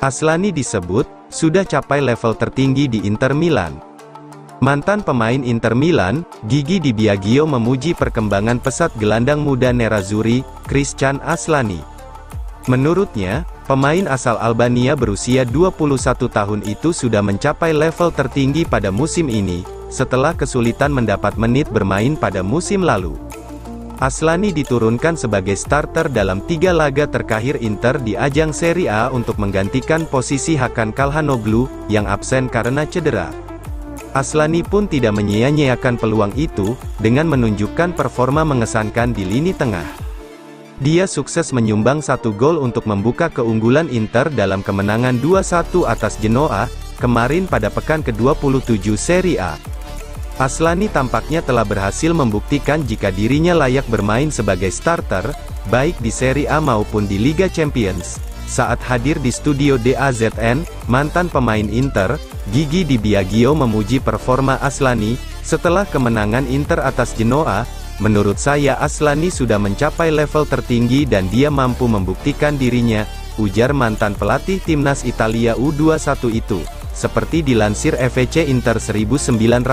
Aslani disebut sudah capai level tertinggi di Inter Milan. Mantan pemain Inter Milan, Gigi Di Biagio memuji perkembangan pesat gelandang muda Nerazzurri, Christian Aslani. Menurutnya, pemain asal Albania berusia 21 tahun itu sudah mencapai level tertinggi pada musim ini, setelah kesulitan mendapat menit bermain pada musim lalu. Aslani diturunkan sebagai starter dalam 3 laga terakhir Inter di ajang Serie A untuk menggantikan posisi Hakan Calhanoglu, yang absen karena cedera. Aslani pun tidak menyia-nyiakan peluang itu, dengan menunjukkan performa mengesankan di lini tengah. Dia sukses menyumbang 1 gol untuk membuka keunggulan Inter dalam kemenangan 2-1 atas Genoa, kemarin pada pekan ke-27 Serie A. Aslani tampaknya telah berhasil membuktikan jika dirinya layak bermain sebagai starter, baik di Serie A maupun di Liga Champions. Saat hadir di studio DAZN, mantan pemain Inter, Gigi Di Biagio memuji performa Aslani, setelah kemenangan Inter atas Genoa. Menurut saya Aslani sudah mencapai level tertinggi dan dia mampu membuktikan dirinya, ujar mantan pelatih timnas Italia U21 itu. Seperti dilansir FVC Inter 1908.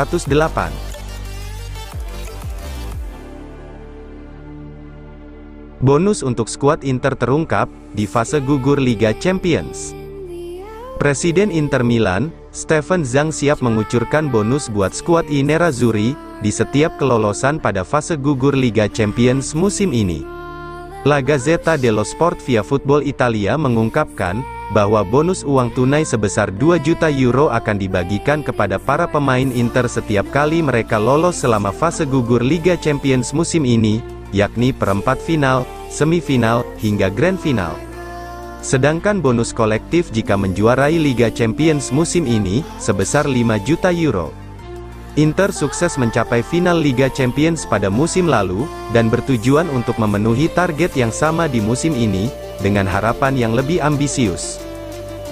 Bonus untuk skuad Inter terungkap, di fase gugur Liga Champions. Presiden Inter Milan, Steven Zhang siap mengucurkan bonus buat skuad Nerazzurri, di setiap kelolosan pada fase gugur Liga Champions musim ini. La Gazzetta dello Sport via Football Italia mengungkapkan, bahwa bonus uang tunai sebesar 2 juta euro akan dibagikan kepada para pemain Inter setiap kali mereka lolos selama fase gugur Liga Champions musim ini, yakni perempat final, semifinal, hingga grand final. Sedangkan bonus kolektif jika menjuarai Liga Champions musim ini, sebesar 5 juta euro. Inter sukses mencapai final Liga Champions pada musim lalu, dan bertujuan untuk memenuhi target yang sama di musim ini, dengan harapan yang lebih ambisius.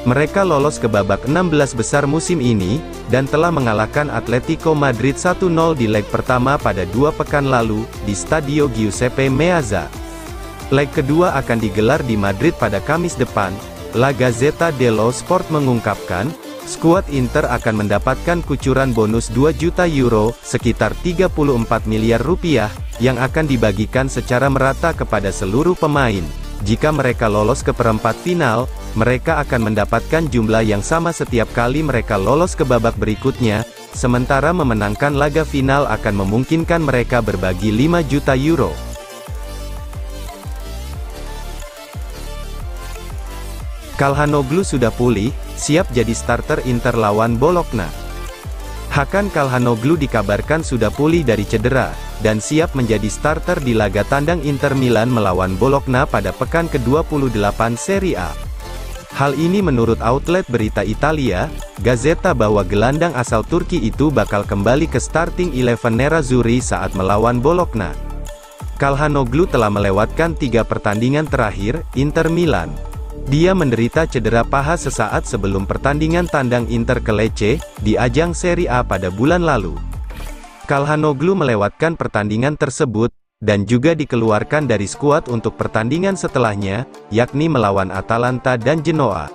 Mereka lolos ke babak 16 besar musim ini, dan telah mengalahkan Atletico Madrid 1-0 di leg pertama pada 2 pekan lalu, di Stadio Giuseppe Meazza. Leg kedua akan digelar di Madrid pada Kamis depan. La Gazzetta dello Sport mengungkapkan, skuad Inter akan mendapatkan kucuran bonus 2 juta euro, sekitar 34 miliar rupiah, yang akan dibagikan secara merata kepada seluruh pemain. Jika mereka lolos ke perempat final, mereka akan mendapatkan jumlah yang sama setiap kali mereka lolos ke babak berikutnya, sementara memenangkan laga final akan memungkinkan mereka berbagi 5 juta euro. Calhanoglu sudah pulih, siap jadi starter Inter lawan Bologna. Hakan Calhanoglu dikabarkan sudah pulih dari cedera, dan siap menjadi starter di laga tandang Inter Milan melawan Bologna pada pekan ke-28 Serie A. Hal ini menurut outlet berita Italia, Gazzetta, bahwa gelandang asal Turki itu bakal kembali ke starting 11 Nerazzurri saat melawan Bologna. Calhanoglu telah melewatkan 3 pertandingan terakhir Inter Milan. Dia menderita cedera paha sesaat sebelum pertandingan tandang Inter ke Lecce, di ajang Serie A pada bulan lalu. Calhanoglu melewatkan pertandingan tersebut, dan juga dikeluarkan dari skuad untuk pertandingan setelahnya, yakni melawan Atalanta dan Genoa.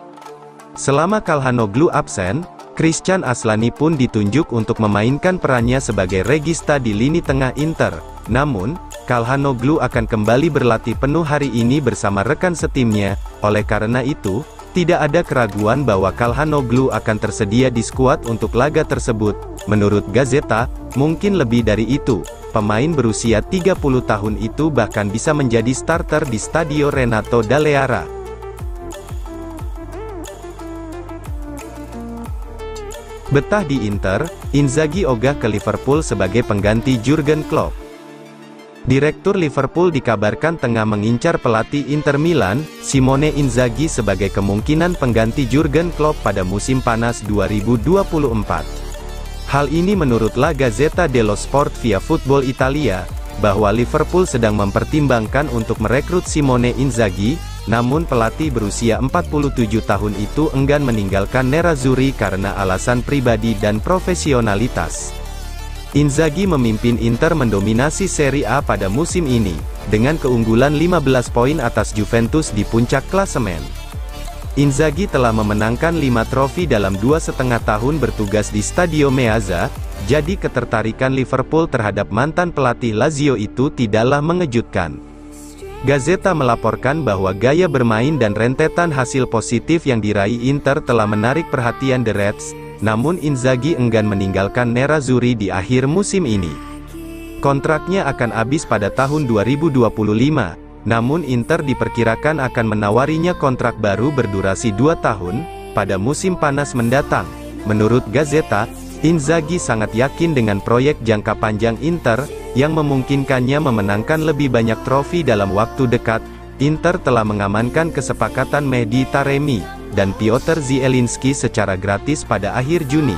Selama Calhanoglu absen, Christian Aslani pun ditunjuk untuk memainkan perannya sebagai regista di lini tengah Inter. Namun, Calhanoglu akan kembali berlatih penuh hari ini bersama rekan setimnya. Oleh karena itu, tidak ada keraguan bahwa Calhanoglu akan tersedia di skuad untuk laga tersebut. Menurut Gazzetta, mungkin lebih dari itu. Pemain berusia 30 tahun itu bahkan bisa menjadi starter di Stadio Renato Dall'Era. Betah di Inter, Inzaghi ogah ke Liverpool sebagai pengganti Jurgen Klopp. Direktur Liverpool dikabarkan tengah mengincar pelatih Inter Milan, Simone Inzaghi sebagai kemungkinan pengganti Jurgen Klopp pada musim panas 2024. Hal ini menurut La Gazzetta dello Sport via Football Italia, bahwa Liverpool sedang mempertimbangkan untuk merekrut Simone Inzaghi, namun pelatih berusia 47 tahun itu enggan meninggalkan Nerazzurri karena alasan pribadi dan profesionalitas. Inzaghi memimpin Inter mendominasi Serie A pada musim ini, dengan keunggulan 15 poin atas Juventus di puncak klasemen. Inzaghi telah memenangkan 5 trofi dalam 2,5 tahun bertugas di Stadio Meazza, jadi ketertarikan Liverpool terhadap mantan pelatih Lazio itu tidaklah mengejutkan. Gazeta melaporkan bahwa gaya bermain dan rentetan hasil positif yang diraih Inter telah menarik perhatian The Reds, namun Inzaghi enggan meninggalkan Nerazzurri di akhir musim ini. Kontraknya akan habis pada tahun 2025. Namun Inter diperkirakan akan menawarinya kontrak baru berdurasi 2 tahun, pada musim panas mendatang. Menurut Gazeta, Inzaghi sangat yakin dengan proyek jangka panjang Inter, yang memungkinkannya memenangkan lebih banyak trofi dalam waktu dekat. Inter telah mengamankan kesepakatan Mehdi Taremi dan Piotr Zielinski secara gratis pada akhir Juni.